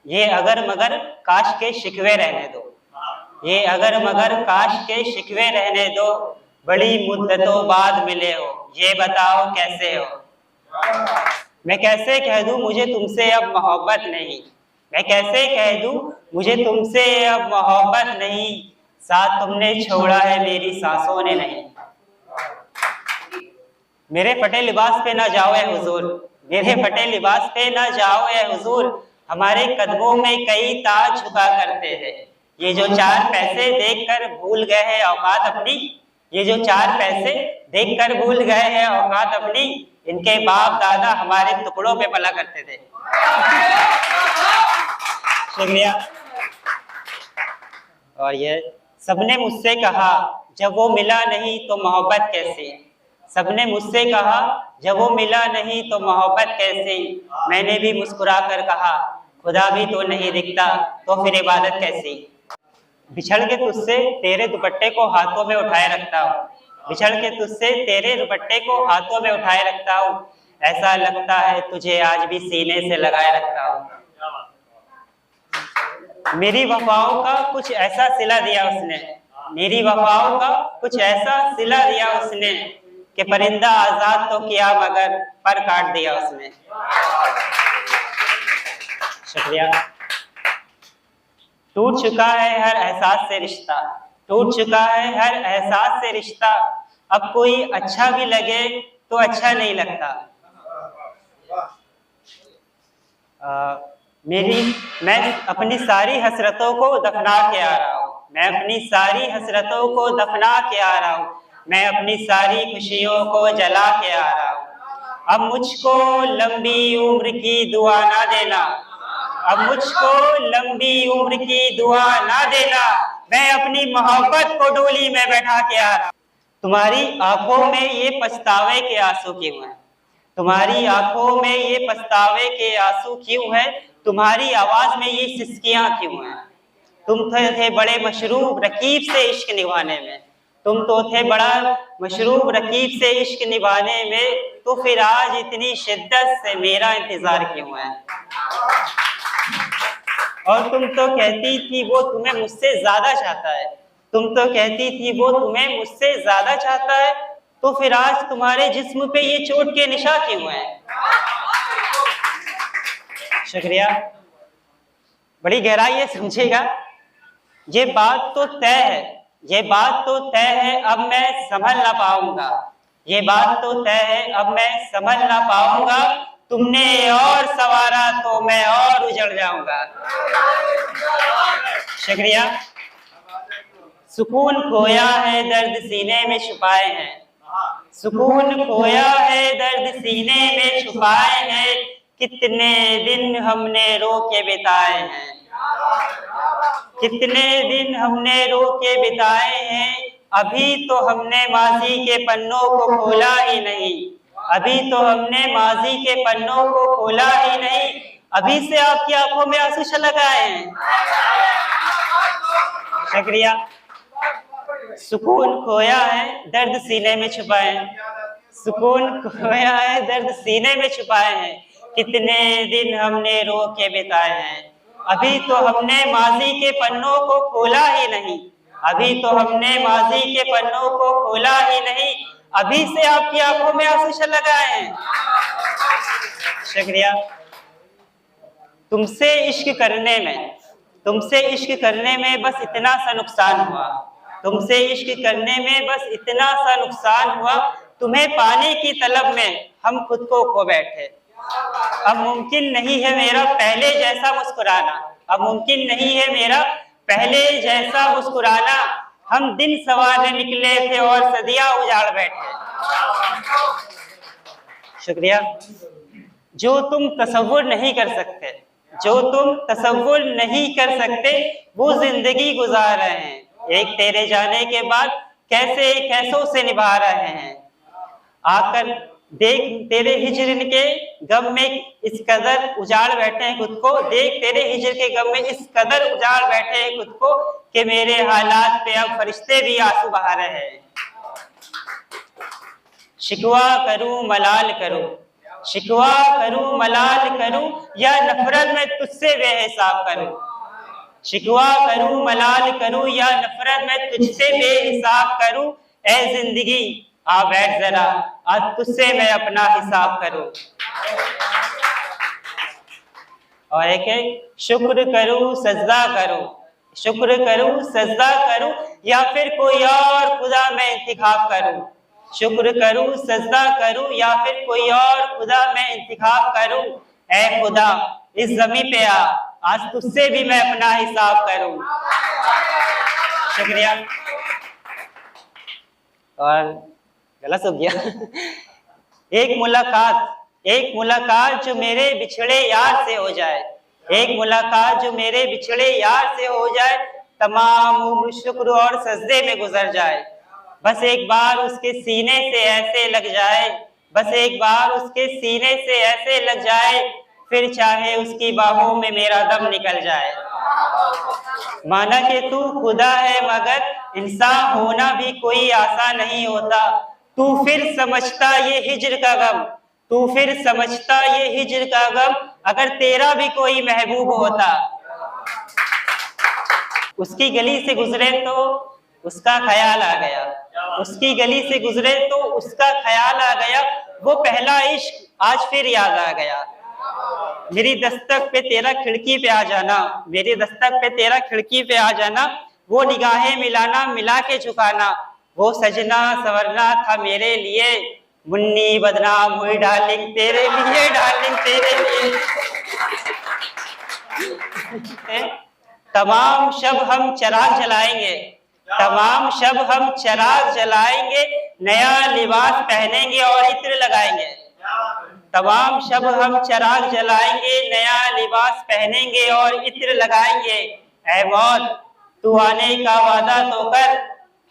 ये अगर मगर काश के शिकवे रहने दो, ये अगर मगर काश के शिकवे रहने दो, बड़ी मुद्दतों बाद मिले हो, ये बताओ कैसे हो। मैं कैसे कह दूं मुझे तुमसे अब मोहब्बत नहीं, मैं कैसे कह दूं मुझे तुमसे अब मोहब्बत नहीं, साथ तुमने छोड़ा है मेरी सांसों ने नहीं। मेरे फटे लिबास पे ना जाओ ए हुजूर, मेरे फटे लिबास पे ना जाओ ए हुजूर, हमारे कदमों में कई ताज झुका करते थे। ये जो चार पैसे देखकर भूल गए हैं औकात अपनी, ये जो चार पैसे देखकर भूल गए हैं औकात अपनी, इनके बाप दादा हमारे टुकड़ों पे पला करते थे। शुक्रिया। और ये सबने मुझसे कहा जब वो मिला नहीं तो मोहब्बत कैसी, सबने मुझसे कहा जब वो मिला नहीं तो मोहब्बत कैसी, मैंने भी मुस्कुरा कर कहा खुदा भी तो नहीं दिखता तो फिर इबादत कैसी। बिछड़ के तुझसे तेरे दुपट्टे को हाथों में उठाए रखता हूँ, बिछड़ के तुझसे तेरे दुपट्टे को हाथों में उठाए रखता हूँ, ऐसा लगता है तुझे आज भी सीने से लगाए रखता हूँ। मेरी वफाओं का कुछ ऐसा सिला दिया उसने, मेरी वफाओं का कुछ ऐसा सिला दिया उसने, कि परिंदा आजाद तो किया मगर पर काट दिया उसने। शुक्रिया। टूट चुका है हर एहसास से रिश्ता, टूट चुका है हर एहसास से रिश्ता, अब कोई अच्छा भी लगे तो अच्छा नहीं लगता। मैं अपनी सारी हसरतों को दफना के आ रहा हूँ, मैं अपनी सारी हसरतों को दफना के आ रहा हूँ, मैं अपनी सारी खुशियों को जला के आ रहा हूँ। अब मुझको लंबी उम्र की दुआ ना देना, अब मुझको लंबी उम्र की दुआ ना देना, मैं अपनी मोहब्बत को डोली में बैठा के आ रहा हूँ। तुम्हारी आंखों में ये पछतावे के आंसू क्यों हैं, तुम्हारी आंखों में ये पछतावे के आंसू क्यों हैं, तुम्हारी आवाज में ये सिसकियां क्यों हैं। तुम तो थे बड़े मशरूब रकीब से इश्क निभाने में, तुम तो थे बड़ा मशरूब रकीब से इश्क निभाने में, तो फिर आज इतनी शिद्दत से मेरा इंतजार क्यों है। और तुम तो कहती थी वो तुम्हें मुझसे ज्यादा चाहता है, तुम तो कहती थी वो तुम्हें मुझसे ज्यादा चाहता है, तो फिर आज तुम्हारे जिस्म पे ये चोट के निशान क्यों है। शुक्रिया। बड़ी गहराई है, समझेगा। ये बात तो तय है, ये बात तो तय है, अब मैं संभल ना पाऊंगा, ये बात तो तय है, अब मैं संभल ना पाऊंगा, तुमने और सवारा तो मैं और उजड़ जाऊंगा। शुक्रिया। सुकून खोया है दर्द सीने में छुपाए हैं, सुकून खोया है दर्द सीने में छुपाए हैं, कितने दिन हमने रो के बिताए हैं, कितने दिन हमने रो के बिताए हैं, अभी तो हमने माजी के पन्नों को खोला ही नहीं, अभी तो हमने माजी के पन्नों को खोला ही नहीं, अभी से आपकी आंखों में आंसू छलक आए हैं। शुक्रिया। सुकून खोया है दर्द सीने में छुपाए हैं, सुकून खोया है दर्द सीने में छुपाए हैं, कितने दिन हमने रो के बिताए हैं, अभी तो हमने माजी के पन्नों को खोला ही नहीं, अभी तो हमने माजी के पन्नों को खोला ही नहीं, अभी से आपकी आंखों में आंसू छलक आए हैं। शुक्रिया। तुमसे इश्क करने में, तुमसे इश्क करने में बस इतना सा नुकसान हुआ, तुमसे इश्क करने में बस इतना सा नुकसान हुआ, तुम्हें पाने की तलब में हम खुद को खो बैठे। अब मुमकिन नहीं है मेरा पहले जैसा मुस्कुराना, अब मुमकिन नहीं है मेरा पहले जैसा मुस्कुराना, हम दिन सवारने निकले थे और सदियां उजाड़ बैठे। शुक्रिया। जो तुम तसव्वुर नहीं कर सकते, जो तुम तसव्वुर नहीं कर सकते, वो जिंदगी गुजार रहे हैं, एक तेरे जाने के बाद कैसे कैसों से निभा रहे हैं। आकर देख तेरे हिजर के गम में इस कदर उजाड़ बैठे हैं खुद को, देख तेरे हिजर के गम में इस कदर उजाड़ बैठे हैं खुद को, कि मेरे हालात पे अब फरिश्ते भी आंसू बहा रहे हैं। शिकवा करूं मलाल करूं, शिकवा करूं मलाल करूं या नफरत में तुझसे बेहिसाब करूं, शिकवा करूं मलाल करूं या नफरत में तुझसे बेहिसाब करूं, ए जिंदगी आ बैठ जरा, आज तुझसे मैं अपना हिसाब करूं। और एक है शुक्र करूं सजदा करूं, शुक्र करूं सजदा करूं या फिर कोई और खुदा मैं इंतखाब करूं, शुक्र करूं सजदा करूं या फिर कोई और खुदा मैं इंतखाब करूं, ऐ खुदा इस जमीन पे आ, आज तुझसे भी मैं अपना हिसाब करूं। शुक्रिया। और गलत हो गया। एक मुलाकात जो मेरे बिछड़े यार से हो जाए, एक मुलाकात जो मेरे बिछड़े यार से हो जाए, तमाम उम्र शुक्र और सजदे में गुजर जाए, बस एक बार उसके सीने से ऐसे लग जाए, बस एक बार उसके सीने से ऐसे लग जाए, फिर चाहे उसकी बाहों में मेरा दम निकल जाए। माना कि तू खुदा है मगर इंसान होना भी कोई आसान नहीं होता, तू फिर समझता ये हिज्र का गम, तू फिर समझता ये हिज्र का गम, अगर तेरा भी कोई महबूब होता। उसकी गली से गुजरे तो उसका ख्याल आ गया, उसकी गली से गुजरे तो उसका ख्याल आ गया, वो पहला इश्क आज फिर याद आ गया। मेरी दस्तक पे तेरा खिड़की पे आ जाना, मेरी दस्तक पे तेरा खिड़की पे आ जाना, वो निगाहें मिलाना मिला के झुकाना, वो सजना संवरना था मेरे लिए, मुन्नी बदनाम हुई डार्लिंग तेरे लिए, डार्लिंग तेरे लिए। तमाम शब हम चिराग जलाएंगे, तमाम शब हम चिराग जलाएंगे, नया लिबास पहनेंगे और इत्र लगाएंगे, तमाम शब हम चिराग जलाएंगे, नया लिबास पहनेंगे और इत्र लगाएंगे, ऐ मौत तू आने का वादा तो कर,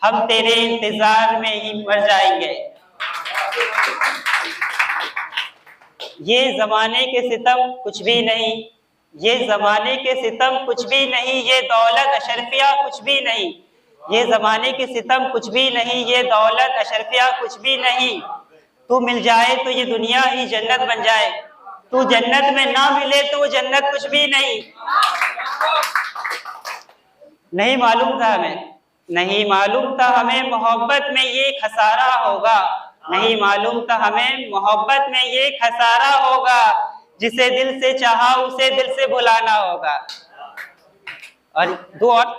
हम तेरे इंतजार में ही मर जाएंगे। ये जमाने के सितम कुछ भी नहीं, ये जमाने के सितम कुछ भी नहीं, ये दौलत अशरफिया कुछ भी नहीं, ये जमाने के सितम कुछ भी नहीं, ये दौलत अशरफिया कुछ भी नहीं। तू मिल जाए तो ये दुनिया ही जन्नत बन जाए, तू जन्नत में ना मिले तो वो जन्नत कुछ भी नहीं। नहीं मालूम था हमें, नहीं मालूम था हमें मोहब्बत में ये खसारा होगा, नहीं मालूम था हमें मोहब्बत में ये खसारा होगा, जिसे दिल से चाहा उसे दिल से बुलाना होगा। और दो और,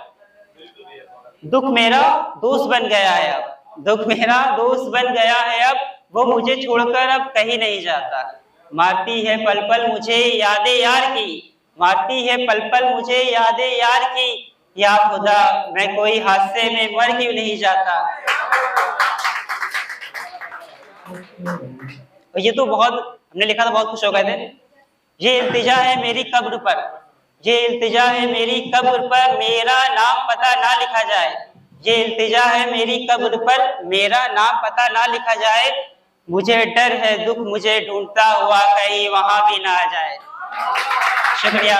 दुख मेरा दोस्त बन गया है अब, दुख मेरा दोस्त बन गया है अब, वो मुझे छोड़कर अब कहीं नहीं जाता, मारती है पल पल मुझे यादें यार की, मारती है पल पल मुझे यादें यार की, या खुदा मैं कोई हादसे में मर क्यों नहीं जाता। और ये तो बहुत हमने लिखा था, बहुत खुश हो गए थे। ये इल्तिजा है मेरी कब्र पर, ये इल्तिजा है मेरी कब्र पर, मेरा नाम पता ना लिखा जाए, ये इल्तिजा है मेरी कब्र पर, मेरा नाम पता ना लिखा जाए, मुझे डर है दुख मुझे ढूंढता हुआ कहीं वहां भी ना आ जाए। शुक्रिया।